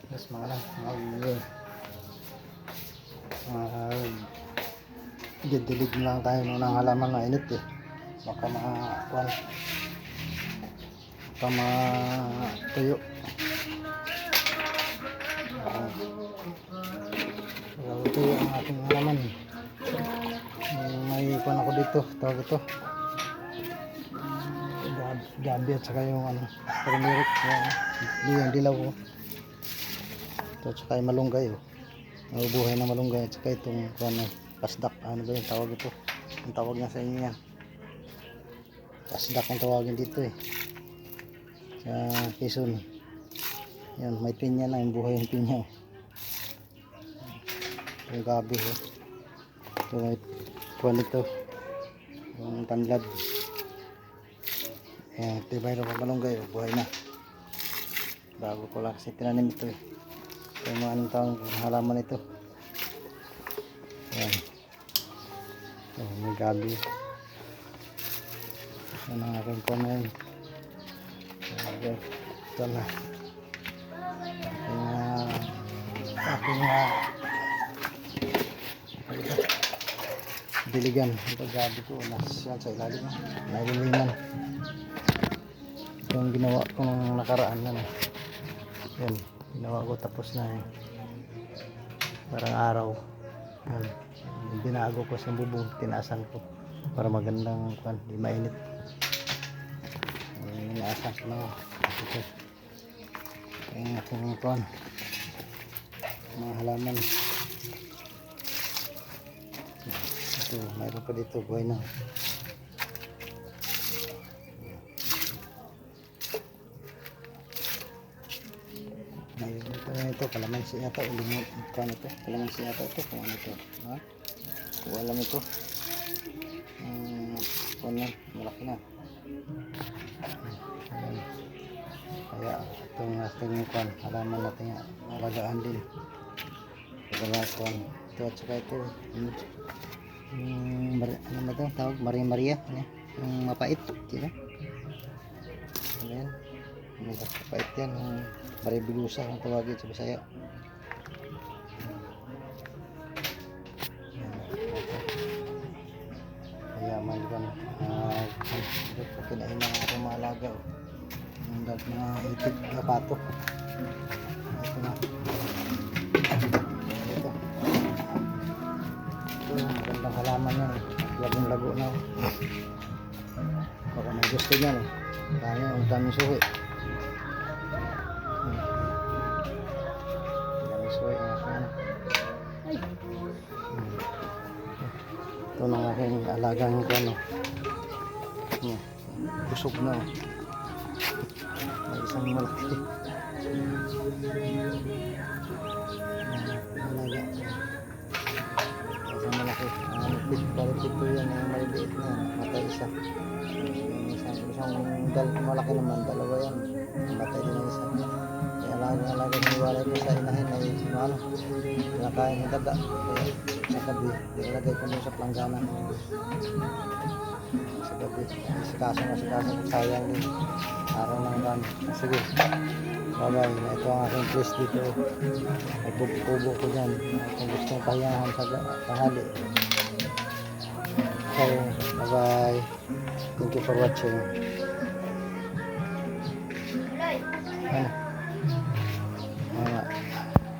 Mas mga didilig lang tayo ng halaman na init eh. Baka makakuan, baka matuyo. Tuyo ang ating halaman. May kuan ako dito, tawag ito gabi at saka yung turmeric, yung dilaw ko. Ito at saka yung malunggay, nabubuhay na malunggay at saka itong pasdak, ano ba yung tawag ito, ang tawag nga sa inyo yan, pasdak ang tawagin dito sa Quezon. Yan, may pinya na, yung buhay yung pinya. Yung gabi ito may kuwan ito, yung tanlad. Ayan, tibay na pa malunggay, buhay na. Bago ko lang kasi tinanim ito ito yung mga anong taong halaman ito. Ayan, ito may gabi. Yan ang aking kuwan na yun. Ito na aking diligan. Ito gabi ko nasa sa ilalim, naliliman. Ito yung ginawa ko nung nakaraan na yan, ginawa ko tapos na parang araw. Yan, binago ko sa bubong, tinaasan ko para magandang kuwan, di mainit. Inaasan ko na ito yung aking kuwan, mga halaman. Ito, mayroon pa dito, buhay na. Ito kalamansi yata, ulimot kan ito, kalamansi yata ito, kung ano ito, ha? Kung alam ito, kung malaki na. Kaya itong ating kuwan, halaman natin alagaan din. Pagkakakuan ito at saka ito, ano ba ito, tawag, Maria, yung mapait, diba? Ayan, mapait yan, Maribilusa ang tawagin sa Bisaya. Kaya maliban kinain ng aking mga alaga mga itik na pato. Ito na ito magandang halaman yan, lagong lago na. Baka may gusto niya ang daming suhi. Ito na aking alagang ko busog na may isang malaki alaga, isang malaki balik ito yan, maliliit na matay isa, isang malaki naman, dalawa yan, matay din ang isa. Alaga niwala ko sa inahin ay nakain ng daga, kaya sa gabi ilagay ko sa planggana sa gabi. Sikaso ko, sayang din araw ng dan. Sige, bye bye. Ito ang aking place dito, may kubo ko dyan kung gusto mong pahingahan sa tanghali. Okay, bye bye, thank you for watching. Ano?